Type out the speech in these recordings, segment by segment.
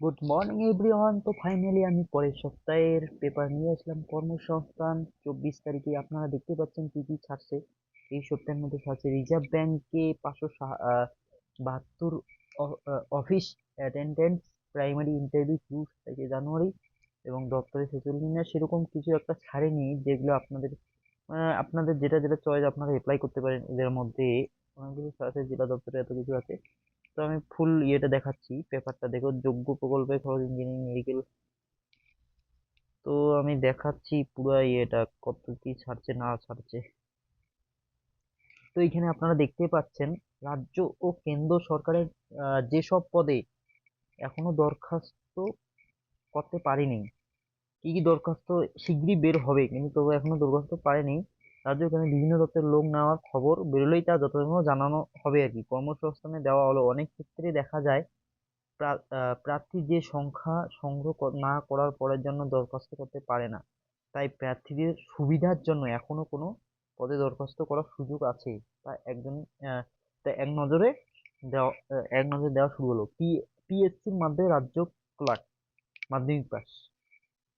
Good morning everyone. তো finally আমি পরের সপ্তাহের পেপার নিয়ে আসলাম কর্মসংস্থান 24 তারিখে। আপনারা দেখতে পাচ্ছেন কি কি ছাড়ছে। এই সপ্তাহের মধ্যে ছাড়ছে রিজার্ভ ব্যাংকে 572 অফিস অ্যাটেন্ডেন্স প্রাইমারি ইন্টারভিউ 2 জানুয়ারি, এবং দপ্তরে 46 না সেরকম কিছু একটা ছাড়েনি, যেগুলো আপনাদের আপনাদের যেটা যেটা চয়েস আপনারা অ্যাপ্লাই করতে পারেন। এদের মধ্যে অনেকগুলো আছে, জেলা দপ্তরে এত কিছু আছে। তো আমি ফুল ইয়েটা দেখাচ্ছি, পেপারটা দেখো, যোগ্য প্রকল্পে খরচ ইঞ্জিনিয়ারিং মেডিকেল। তো আমি দেখাচ্ছি পুরো ইয়েটা কত কি ছাড়ছে না ছাড়ছে। তো এখানে আপনারা দেখতে পাচ্ছেন রাজ্য ও কেন্দ্র সরকারের যেসব পদে এখনো দরখাস্ত করতে পারেনি, কি কি দরখাস্ত শিগগিরই বের হবে, কিন্তু তবু এখনো দরখাস্ত পারেনি। রাজ্য এখানে বিভিন্ন দপ্তরের লোক নেওয়ার খবর বেরোলেই তা যথাযথ জানানো হবে আর কি। কর্মসংস্থানে দেওয়া হলো, অনেক ক্ষেত্রে দেখা যায় প্রার্থী যে সংখ্যা সংগ্রহ না করার পরের জন্য দরখাস্ত করতে পারে না। তাই প্রার্থীদের সুবিধার জন্য এখনো কোনো পদে দরখাস্ত করার সুযোগ আছে। তা একজন আহ, তা এক নজরে দেওয়া শুরু হলো। পিএসসির মাধ্যমে রাজ্য ক্লার্ক মাধ্যমিক পাস,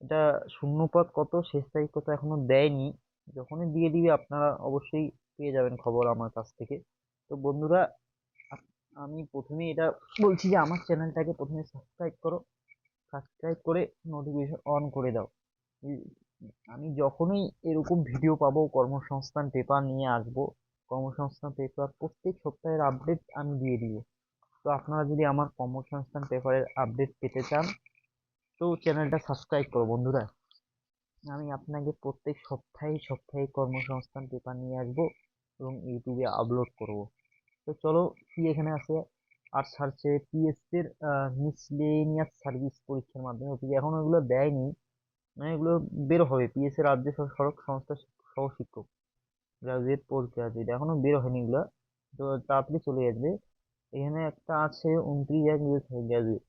এটা শূন্যপদ কত, শেষ তারিখ কত এখনো দেয়নি। যখনই দিয়ে দিবে আপনারা অবশ্যই পেয়ে যাবেন খবর আমার কাছ থেকে। তো বন্ধুরা, আমি প্রথমে এটা বলছি যে আমার চ্যানেলটাকে প্রথমে সাবস্ক্রাইব করো, সাবস্ক্রাইব করে নোটিফিকেশন অন করে দাও। এই- আমি যখনই এরকম ভিডিও পাবো, কর্মসংস্থান পেপার নিয়ে আসবো, কর্মসংস্থান পেপার প্রত্যেক সপ্তাহের আপডেট আমি দিয়ে দিব। তো আপনারা যদি আমার কর্মসংস্থান পেপারের আপডেট পেতে চান, তো চ্যানেলটা সাবস্ক্রাইব করো বন্ধুরা। আমি আপনাকে প্রত্যেক সপ্তাহে সপ্তাহে কর্মসংস্থান পেপার নিয়ে আসবো এবং ইউটিউবে আপলোড করব। তো চলো, কি এখানে আছে আর ছাড়ছে পিএসসি এর মিসলেনিয়াস সার্ভিস পরীক্ষার মাধ্যমে অফিস, এখন ওগুলো দেয়নি, মানে এগুলো বের হবে। পিএসসি রাজ্য সড়ক সংস্থা সহ শিক্ষক, গ্রাজুয়েট পোস্ট গ্রাজুয়েট, এখনো বের হয়নি এগুলা, তো তাড়াতাড়ি চলে আসবে। এখানে একটা আছে 29/1 গ্রাজুয়েট,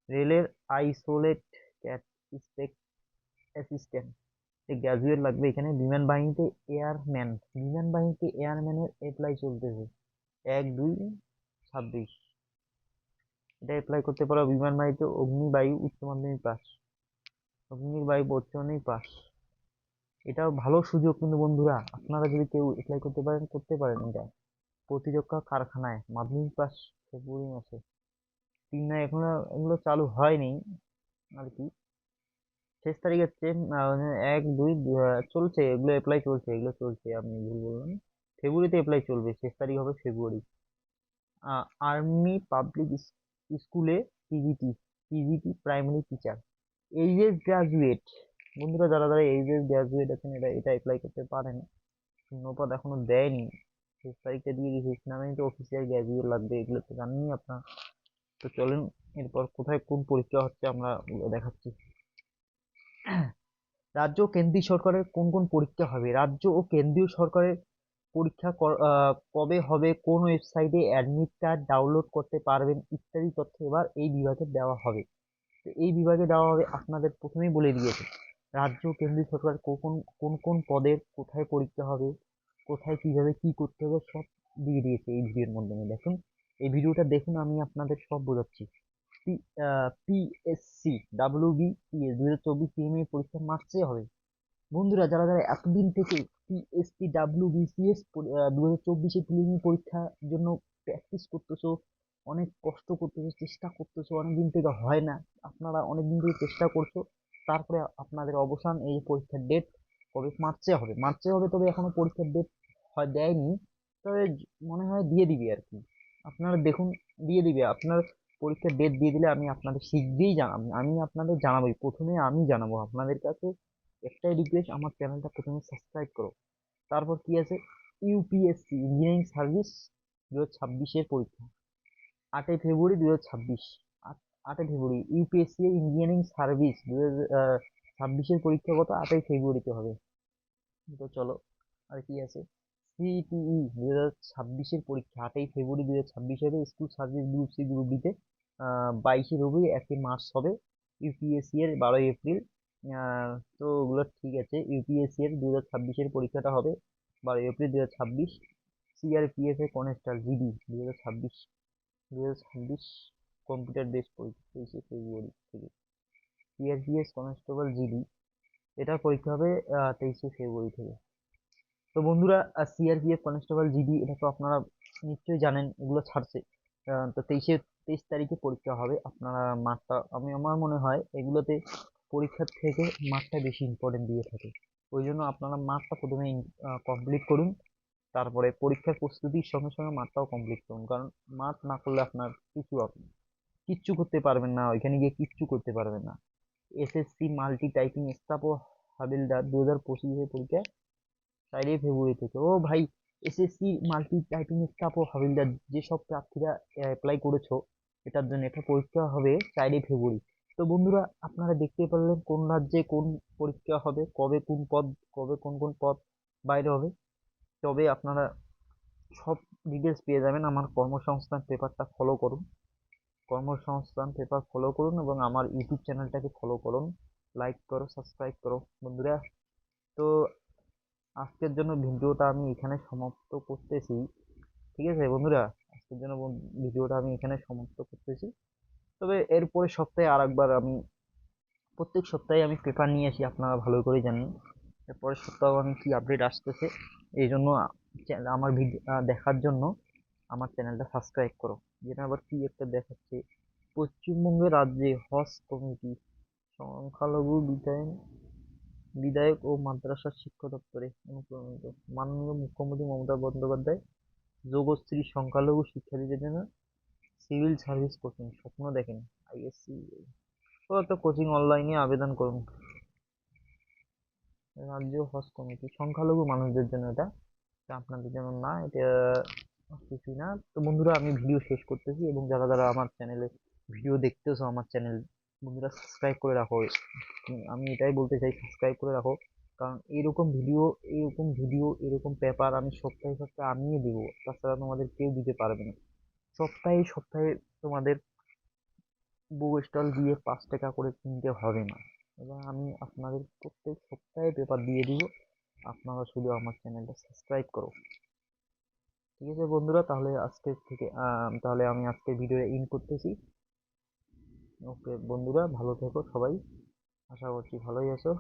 রেলের আইসোলেট ক্যাট অ্যাসিস্ট্যান্ট, গ্রাজুয়েট লাগবে এখানে। বিমান বাহিনীতে এয়ারম্যানের অ্যাপ্লাই চলতেছে 1/2/26, এটা অ্যাপ্লাই করতে পারো। বিমান বাহিনীতে অগ্নিবায়ু উচ্চ মাধ্যমিক পাস, অগ্নিবায়ু উচ্চ মাধ্যমিক পাস, এটাও ভালো সুযোগ। কিন্তু বন্ধুরা, আপনারা যদি কেউ অ্যাপ্লাই করতে পারেন এটা। প্রতিরক্ষা কারখানায় মাধ্যমিক পাস, ফেব্রুয়ারি মাসে 3 না, এখনো এগুলো চালু হয়নি আর কি। শেষ তারিখ হচ্ছে 1/2 চলছে, এগুলো অ্যাপ্লাই চলছে, এগুলো চলছে, আমি ভুল বললাম। ফেব্রুয়ারিতে অ্যাপ্লাই চলবে, শেষ তারিখ হবে ফেব্রুয়ারি। আর্মি পাবলিক স্কুলে PGT, PGT primary teacher, HS graduate. বন্ধুরা, যারা যারা এইচএস গ্রাজুয়েট আছেন, এটা এটা অ্যাপ্লাই করতে পারেন। শূন্যপদ এখনো দেয়নি, শেষ তারিখটা দিয়ে দিয়েছে। ইসলামে তো অফিসিয়াল গ্রাজুয়েট লাগবে, এগুলো তো জানেনই আপনার। তো চলেন, এরপর কোথায় কোন পরীক্ষা হচ্ছে আমরা ওগুলো দেখাচ্ছি। রাজ্য ও কেন্দ্রীয় সরকারের কোন কোন পরীক্ষা হবে, রাজ্য ও কেন্দ্রীয় সরকারের পরীক্ষা কবে হবে, কোন ওয়েবসাইটে অ্যাডমিট কার্ড ডাউনলোড করতে পারবেন, ইত্যাদি তথ্য এবার এই বিভাগে দেওয়া হবে। তো এই বিভাগে দেওয়া হবে, আপনাদের প্রথমেই বলে দিয়েছে রাজ্য ও কেন্দ্রীয় সরকার কোন কোন কোন পদের কোথায় পরীক্ষা হবে, কোথায় কিভাবে কি করতে হবে, সব দিয়ে দিয়েছে এই ভিডিওর মাধ্যমে। দেখুন, এই ভিডিওটা দেখুন, আমি আপনাদের সব বোঝাচ্ছি। পিএসসি WBPS 2024 প্রিলিমিনারি পরীক্ষা মার্চে হবে। বন্ধুরা, যারা যারা এতদিন থেকে পিএসসি WBCS 2024 প্রিলিমিনারি পরীক্ষার জন্য প্র্যাকটিস করতেছো, অনেক কষ্ট করতেছো, চেষ্টা করতেছো, অনেকদিন থেকে হয় না, আপনারা অনেকদিন থেকে চেষ্টা করছো, তারপরে আপনাদের অবসান। এই পরীক্ষার ডেট কবে? মার্চে হবে, মার্চে হবে। তবে এখনো পরীক্ষার ডেট হয় দেয়নি, তবে মনে হয় দিয়ে দিবে আর কি। আপনারা দেখুন, দিয়ে দিবে। আপনার পরীক্ষার ডেট দিয়ে দিলে আমি আপনাদের শীঘ্রই জানাবো, আমি আপনাদের জানাবোই, প্রথমে আমি জানাবো আপনাদের কাছে। একটাই রিকোয়েস্ট, আমার চ্যানেলটা প্রথমে সাবস্ক্রাইব করো। তারপর কি আছে, ইউপিএসসি ইঞ্জিনিয়ারিং সার্ভিস 2026-এর পরীক্ষা 8ই ফেব্রুয়ারি 2026, 8ই ফেব্রুয়ারি ইউপিএসসি ইঞ্জিনিয়ারিং সার্ভিস 2026-এর পরীক্ষা কত, 8ই ফেব্রুয়ারিতে হবে। তো চলো, আর কি আছে, সিটিই 2026-এর পরীক্ষা 8ই ফেব্রুয়ারি 2026 হবে। School service group C group ডিতে 22শে ফেব্রুয়ারি 1 মার্চ হবে। ইউপিএসসি এর 12ই এপ্রিল। তো ওগুলো ঠিক আছে। ইউপিএসসি এর 2026-এর পরীক্ষাটা হবে 12ই এপ্রিল 2026। সিআরপিএফ এর কনস্টেবল জিডি 2026, 2026 কম্পিউটার বেস পরীক্ষা 23শে ফেব্রুয়ারি থেকে। সিআরপিএফ কনস্টেবল জিডি এটার পরীক্ষা হবে 23শে ফেব্রুয়ারি থেকে। তো বন্ধুরা, সিআরপিএফ কনস্টেবল জিডি এটা তো আপনারা নিশ্চয়ই জানেন, এগুলো ছাড়ছে। তো 23 তারিখে পরীক্ষা হবে। আপনারা মাঠটা, আমার মনে হয় এগুলোতে পরীক্ষার থেকে মাঠটা বেশি ইম্পর্টেন্ট দিয়ে থাকে। ওই জন্য আপনারা মাঠটা প্রথমে কমপ্লিট করুন, তারপরে পরীক্ষার প্রস্তুতির সঙ্গে সঙ্গে মাঠটাও কমপ্লিট করুন। কারণ মাঠ না করলে আপনার কিচ্ছু করতে পারবেন না, ওইখানে গিয়ে কিচ্ছু করতে পারবেন না। এসএসসি মাল্টি টাইপিং স্টাফ ও হাবিলদার 2025 পরীক্ষা 4 ফেব্রুয়ারি থেকে। ও ভাই, এসএসসি মাল্টি টাইপিং স্টাফ ও হাবিলদার যেসব প্রার্থীরা অ্যাপ্লাই করেছো এটার জন্য, এটা পরীক্ষা হবে 4 ফেব্রুয়ারি। তো বন্ধুরা, আপনারা দেখতে পারলেন কোন রাজ্যে কোন পরীক্ষা হবে, কবে কোন পদ, কবে কোন কোন পদ বাইরে হবে। তবে আপনারা সব ডিটেলস পেয়ে যাবেন। আমার কর্মসংস্থান পেপারটা ফলো করুন, কর্মসংস্থান পেপার ফলো করুন এবং আমার ইউটিউব চ্যানেলটাকে ফলো করুন, লাইক করো, সাবস্ক্রাইব করো বন্ধুরা। তো আজকের জন্য ভিডিওটা আমি এখানে সমাপ্ত করতেছি। ঠিক আছে বন্ধুরা, আজকের জন্য ভিডিওটা আমি এখানে সমাপ্ত করতেছি। তবে এরপরে সপ্তাহে আরেকবার আমি, প্রত্যেক সপ্তাহে আমি পেপার নিয়ে আসি, আপনারা ভালো করে জানেন। এরপরের সপ্তাহে আমি কি আপডেট আসতেছে, এই জন্য আমার ভিডিও দেখার জন্য আমার চ্যানেলটা সাবস্ক্রাইব করো। যেটা আবার কি একটা দেখাচ্ছে, পশ্চিমবঙ্গের রাজ্যে হজ কমিটি সংখ্যালঘু বিধায়ক ও মাদ্রাসা শিক্ষা দপ্তরে অনুপ্রাণিত মাননীয় মুখ্যমন্ত্রী মমতা বন্দ্যোপাধ্যায় যোগশ্রী সংখ্যালঘু শিক্ষার্থীদের জন্য সিভিল সার্ভিস কোচিং স্বপ্ন দেখেন। আইএসসি তো একটা কোচিং অনলাইনে আবেদন করুন। রাজ্য হজ কমিটি সংখ্যালঘু মানুষদের জন্য, এটা এটা আপনাদের জন্য না, এটা কিছুই না। তো বন্ধুরা, আমি ভিডিও শেষ করতেছি এবং যারা যারা আমার চ্যানেলে ভিডিও দেখতেছো, আমার চ্যানেল বন্ধুরা সাবস্ক্রাইব করে রাখো। আমি এটাই বলতে চাই, সাবস্ক্রাইব করে রাখো। কারণ এরকম পেপার আমি সপ্তাহে সপ্তাহে আমিই দিব, তাছাড়া তোমাদের কেউ দিতে পারবে না। সপ্তাহে সপ্তাহে তোমাদের বুক স্টল দিয়ে 5 টাকা করে কিনতে হবে না, এবং আমি আপনাদের প্রত্যেক সপ্তাহে পেপার দিয়ে দিব। আপনারা শুধু আমার চ্যানেলটা সাবস্ক্রাইব করো। ঠিক আছে বন্ধুরা, তাহলে আমি আজকে ভিডিও এন্ড করতেছি। ওকে বন্ধুরা, ভালো থেকো সবাই, আশা করছি ভালোই আছো।